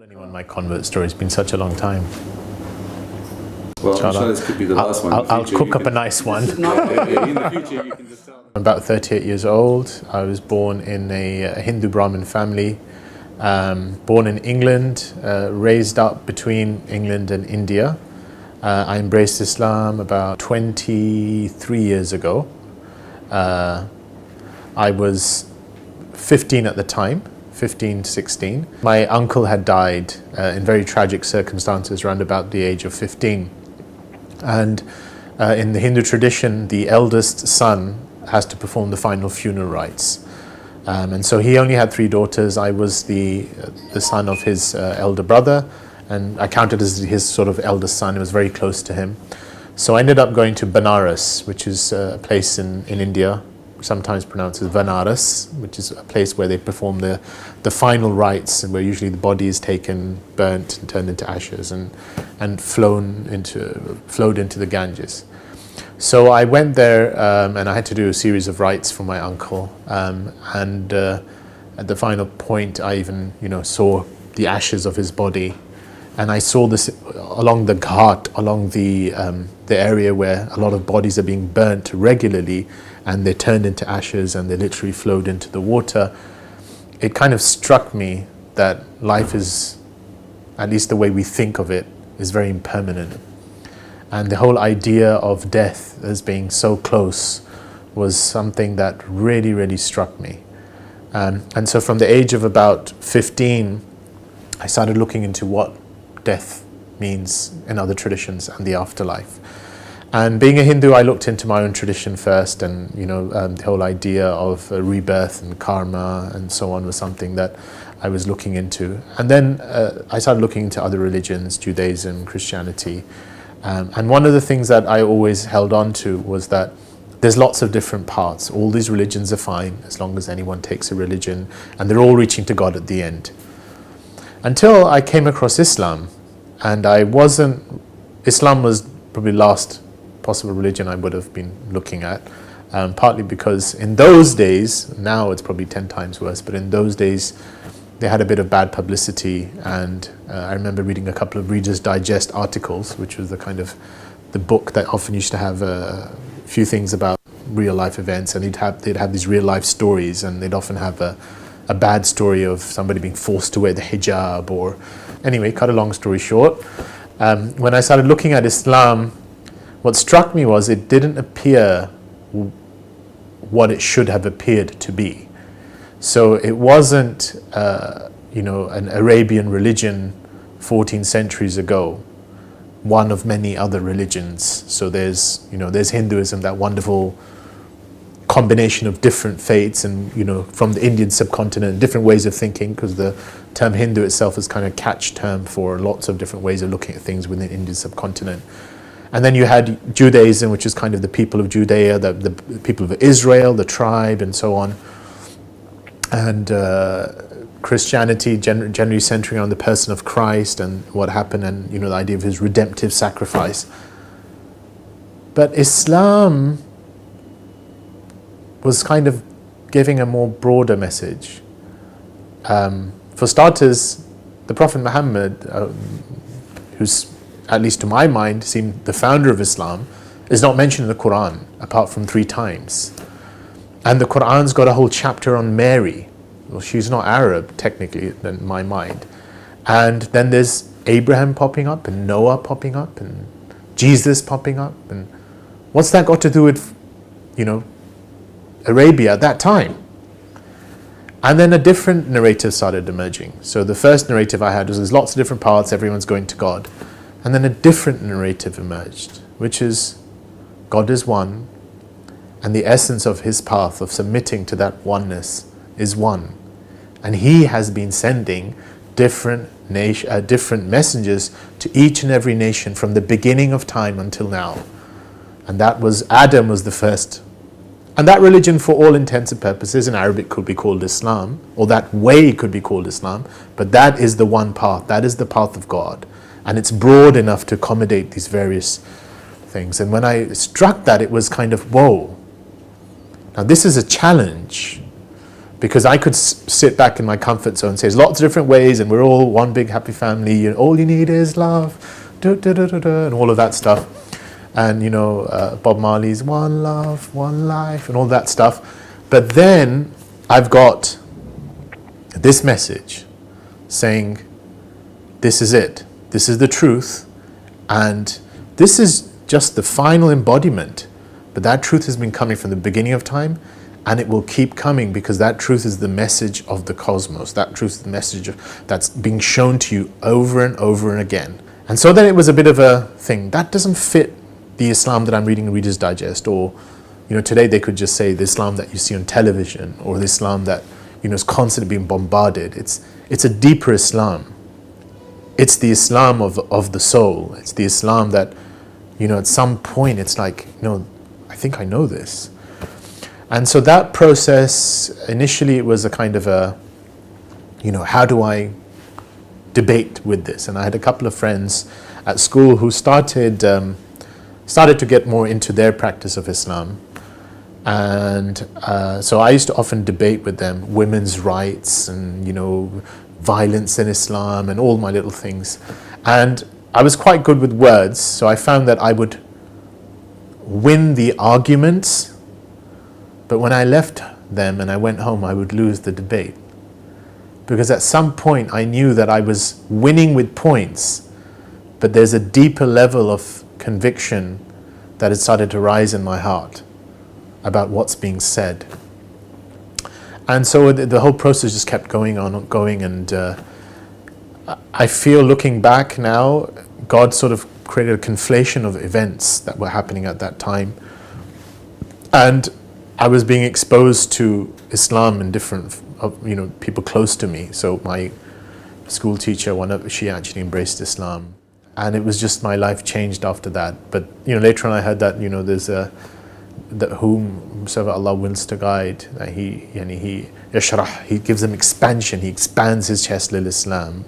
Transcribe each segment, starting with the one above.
Anyone my convert story, it's been such a long time. Well, I'm sure this could be the last one. I'll cook up a nice one. In the future, you can just tell. I'm about 38 years old. I was born in a Hindu Brahmin family, born in England, raised up between England and India. I embraced Islam about 23 years ago. I was 15 at the time, 15 to 16. My uncle had died in very tragic circumstances around about the age of 15. And in the Hindu tradition, the eldest son has to perform the final funeral rites. And so he only had 3 daughters. I was the son of his elder brother, and I counted as his sort of eldest son. It was very close to him. So I ended up going to Benares, which is a place in India, sometimes pronounced as Vanaras, which is a place where they perform the final rites, and where usually the body is taken, burnt, and turned into ashes, and flowed into the Ganges. So I went there, and I had to do a series of rites for my uncle. And at the final point, I even saw the ashes of his body, and I saw this along the ghat, along the area where a lot of bodies are being burnt regularly, and they're turned into ashes, and they literally flowed into the water. It kind of struck me that life is, at least the way we think of it, is very impermanent. And the whole idea of death as being so close was something that really, really struck me. And so from the age of about 15, I started looking into what death means in other traditions and the afterlife. And being a Hindu, I looked into my own tradition first, and the whole idea of rebirth and karma and so on was something that I was looking into. And then I started looking into other religions, Judaism, Christianity. And one of the things that I always held on to was that there's lots of different paths. All these religions are fine as long as anyone takes a religion, and they're all reaching to God at the end. Until I came across Islam, and Islam was probably the last possible religion I would have been looking at, partly because in those days, now it's probably 10 times worse, but in those days they had a bit of bad publicity, and I remember reading a couple of Reader's Digest articles, which was the book that often used to have a few things about real life events, and they'd have these real life stories, and they'd often have a bad story of somebody being forced to wear the hijab, or anyway, cut a long story short. When I started looking at Islam, what struck me was it didn't appear what it should have appeared to be. So it wasn't, an Arabian religion 14 centuries ago, one of many other religions. So there's Hinduism, that wonderful combination of different faiths, and from the Indian subcontinent, different ways of thinking, because the term Hindu itself is kind of a catch term for lots of different ways of looking at things within the Indian subcontinent. And then you had Judaism, which is kind of the people of Judea, the people of Israel, the tribe, and so on. And Christianity generally centering on the person of Christ and what happened, and the idea of his redemptive sacrifice. But Islam was kind of giving a more broader message. For starters, the Prophet Muhammad, who's, at least to my mind, seemed the founder of Islam, is not mentioned in the Quran apart from 3 times. And the Quran's got a whole chapter on Mary. Well, she's not Arab, technically, in my mind. And then there's Abraham popping up, and Noah popping up, and Jesus popping up. And what's that got to do with, Arabia at that time? And then a different narrative started emerging. So the first narrative I had was there's lots of different paths, everyone's going to God. And then a different narrative emerged, which is God is one, and the essence of his path of submitting to that oneness is one. And he has been sending different messengers to each and every nation from the beginning of time until now. And that was, Adam was the first. And that religion, for all intents and purposes, in Arabic could be called Islam, or that way could be called Islam, but that is the one path, that is the path of God. And it's broad enough to accommodate these various things. And when I struck that, it was kind of, whoa. Now this is a challenge, Because I could sit back in my comfort zone and say there's lots of different ways and we're all one big happy family and all you need is love, and all of that stuff. And, Bob Marley's One Love, One Life and all that stuff. But then I've got this message saying, this is it. This is the truth. And this is just the final embodiment. But that truth has been coming from the beginning of time, and it will keep coming because that truth is the message of the cosmos. That truth is the message that's being shown to you over and over and again. And so then it was a bit of a thing. That doesn't fit the Islam that I'm reading in Reader's Digest, or today they could just say the Islam that you see on television, or the Islam that is constantly being bombarded. It's a deeper Islam. It's the Islam of the soul. It's the Islam that at some point it's like, I think I know this. And so that process, initially it was a kind of a, how do I debate with this? And I had a couple of friends at school who started to get more into their practice of Islam. And so I used to often debate with them women's rights and, violence in Islam and all my little things. And I was quite good with words, so I found that I would win the arguments, but when I left them and I went home, I would lose the debate. Because at some point I knew that I was winning with points, but there's a deeper level of conviction that had started to rise in my heart about what's being said. And so the whole process just kept going, and I feel, looking back now, God sort of created a conflation of events that were happening at that time. And I was being exposed to Islam in different, people close to me. So my school teacher, she actually embraced Islam. And it was just, my life changed after that. But, later on I heard that, there's that whomsoever Allah wills to guide, he yashrah, he gives them expansion, he expands his chest lil Islam,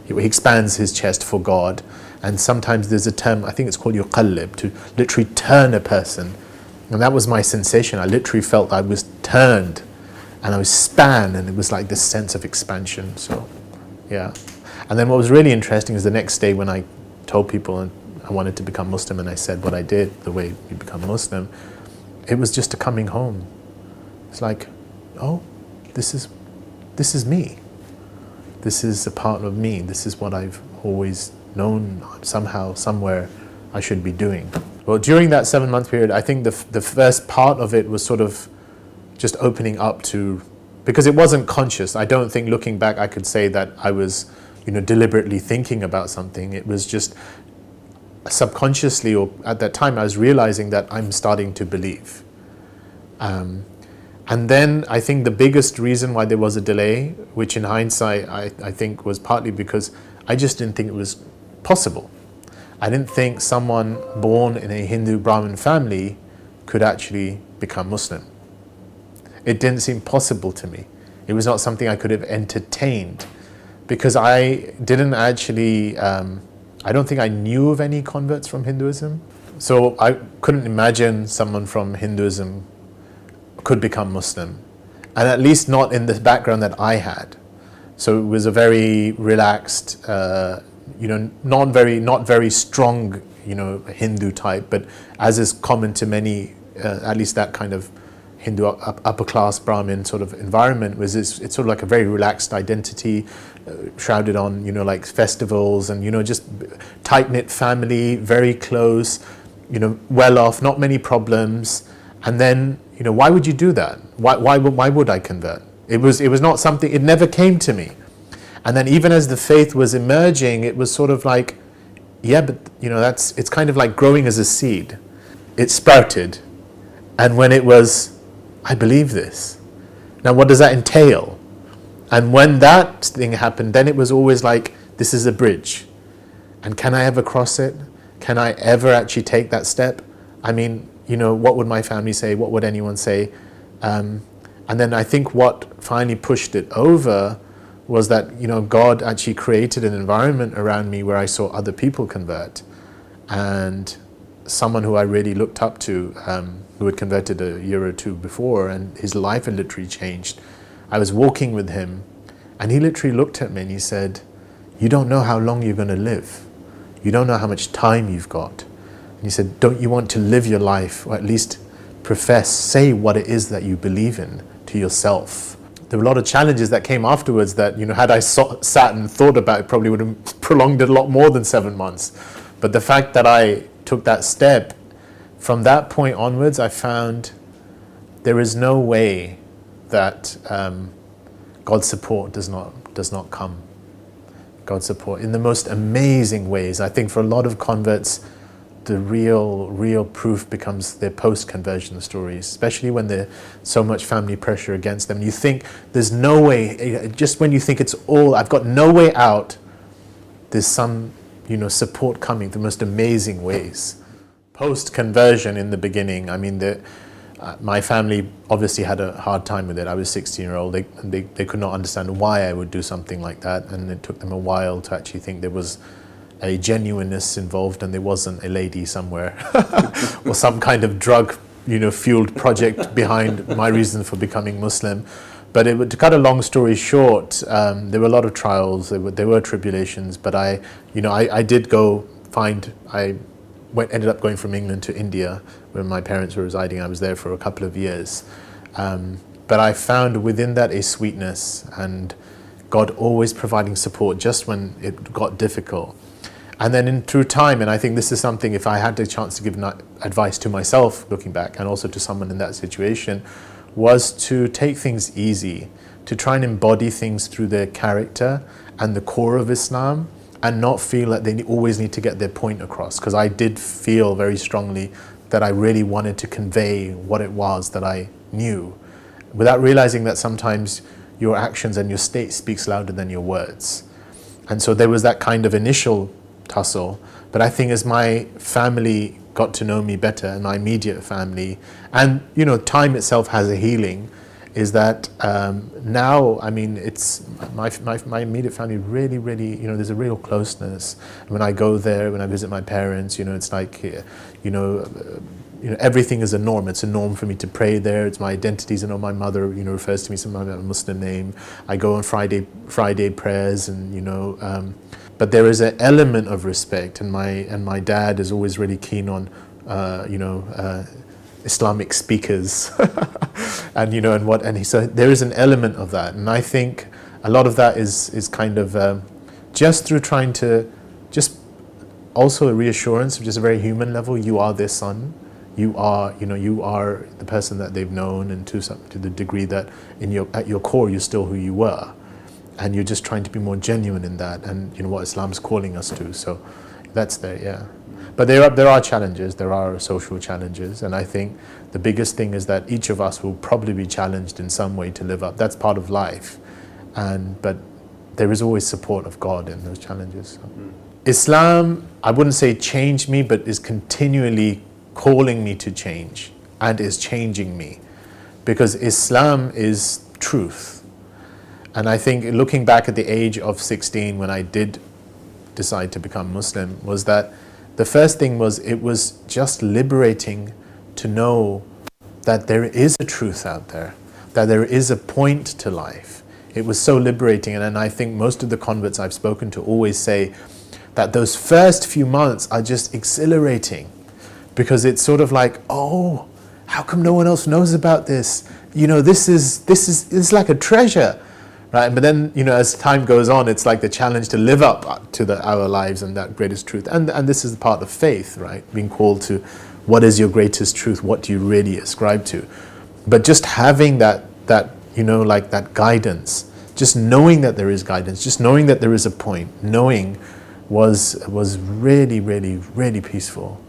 he expands his chest for God. And sometimes there's a term, I think it's called yuqallib, to literally turn a person. And that was my sensation. I literally felt I was turned and I was span, and it was like this sense of expansion. So yeah. And then what was really interesting is the next day when I told people I wanted to become Muslim, and I said what I did, the way you become Muslim, it was just a coming home. It's like, oh, this is me. This is a part of me. This is what I've always known somehow, somewhere I should be doing. Well, during that 7-month period, I think the first part of it was sort of just opening up to, because it wasn't conscious. I don't think, looking back, I could say that I was, deliberately thinking about something. It was just subconsciously, or at that time, I was realizing that I'm starting to believe. And then I think the biggest reason why there was a delay, which in hindsight I think was partly because I just didn't think it was possible. I didn't think someone born in a Hindu Brahmin family could actually become Muslim. It didn't seem possible to me. It was not something I could have entertained, because I didn't actually, I don't think I knew of any converts from Hinduism. So I couldn't imagine someone from Hinduism could become Muslim, and at least not in the background that I had. So it was a very relaxed, not very strong, Hindu type, but as is common to many, at least that kind of Hindu upper class Brahmin sort of environment, it's sort of like a very relaxed identity, shrouded on, like festivals and, just tight-knit family, very close, well off, not many problems. And then, why would you do that? Why would I convert? It was not something, it never came to me. And then even as the faith was emerging, it was sort of like, yeah, but it's kind of like growing as a seed. It sprouted. And when it was, I believe this. Now what does that entail? And when that thing happened, then it was always like, this is a bridge. And can I ever cross it? Can I ever actually take that step? I mean, what would my family say? What would anyone say? And then I think what finally pushed it over was that, God actually created an environment around me where I saw other people convert. And someone who I really looked up to, who had converted a year or two before, and his life had literally changed, I was walking with him, and he literally looked at me and he said, "You don't know how long you're going to live. You don't know how much time you've got." And he said, "Don't you want to live your life, or at least profess, say what it is that you believe in to yourself?" There were a lot of challenges that came afterwards that, had I sat and thought about it, probably would have prolonged it a lot more than 7 months. But the fact that I took that step, from that point onwards, I found there is no way that God's support does not come. God's support in the most amazing ways. I think for a lot of converts, the real proof becomes their post-conversion stories, especially when there's so much family pressure against them. You think there's no way, just when you think it's all, I've got no way out, there's some, support coming the most amazing ways. Post-conversion in the beginning, I mean, my family obviously had a hard time with it. I was 16-year-old. They could not understand why I would do something like that, and it took them a while to actually think there was a genuineness involved and there wasn't a lady somewhere or some kind of drug, fueled project behind my reason for becoming Muslim. But to cut a long story short, there were a lot of trials, there were tribulations, but I ended up going from England to India where my parents were residing. I was there for a couple of years. But I found within that a sweetness and God always providing support just when it got difficult. And then through time, and I think this is something, if I had the chance to give advice to myself looking back and also to someone in that situation, was to take things easy, to try and embody things through their character and the core of Islam, and not feel that they always need to get their point across. Because I did feel very strongly that I really wanted to convey what it was that I knew, without realizing that sometimes your actions and your state speaks louder than your words. And so there was that kind of initial tussle, but I think as my family got to know me better, and my immediate family, and time itself has a healing, is that now, I mean, it's my immediate family really, there's a real closeness. When I go there, when I visit my parents, it's like, everything is a norm. It's a norm for me to pray there. It's my identity. My mother, refers to me sometimes by a Muslim name. I go on Friday prayers, and but there is an element of respect, and my dad is always really keen on, Islamic speakers, and so there is an element of that, and I think a lot of that is kind of just through trying to just also a reassurance of just a very human level. You are their son. You are the person that they've known, and to the degree that at your core you're still who you were, and you're just trying to be more genuine in that, and what Islam's calling us to. So that's there, yeah. But there are challenges. There are social challenges, and I think the biggest thing is that each of us will probably be challenged in some way to live up. That's part of life, but there is always support of God in those challenges. So. Islam, I wouldn't say changed me, but is continually calling me to change and is changing me, because Islam is truth. And I think looking back at the age of 16 when I did decide to become Muslim, was that the first thing was, it was just liberating to know that there is a truth out there, that there is a point to life. It was so liberating, and I think most of the converts I've spoken to always say that those first few months are just exhilarating, because it's sort of like, oh, how come no one else knows about this? This is like a treasure. Right? But then, as time goes on, it's like the challenge to live up to our lives and that greatest truth. And this is the part of faith, right? Being called to, what is your greatest truth? What do you really ascribe to? But just having that guidance, just knowing that there is guidance, just knowing that there is a point, knowing was really, really, really peaceful.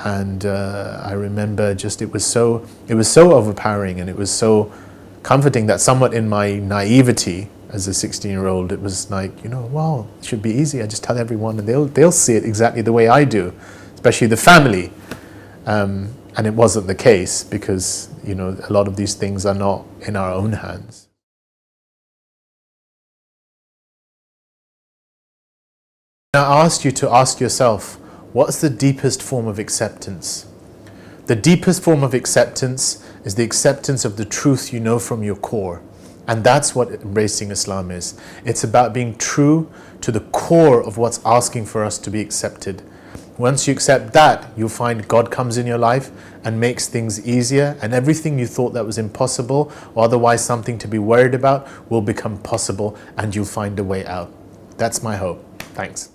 And I remember it was so overpowering, and it was so comforting that somewhat in my naivety as a 16-year-old, it was like, wow, it should be easy. I just tell everyone, and they'll see it exactly the way I do, especially the family. And it wasn't the case, because a lot of these things are not in our own hands. I ask you to ask yourself, what's the deepest form of acceptance? The deepest form of acceptance is the acceptance of the truth you know from your core. And that's what embracing Islam is. It's about being true to the core of what's asking for us to be accepted. Once you accept that, you'll find God comes in your life and makes things easier, and everything you thought that was impossible or otherwise something to be worried about will become possible, and you'll find a way out. That's my hope. Thanks.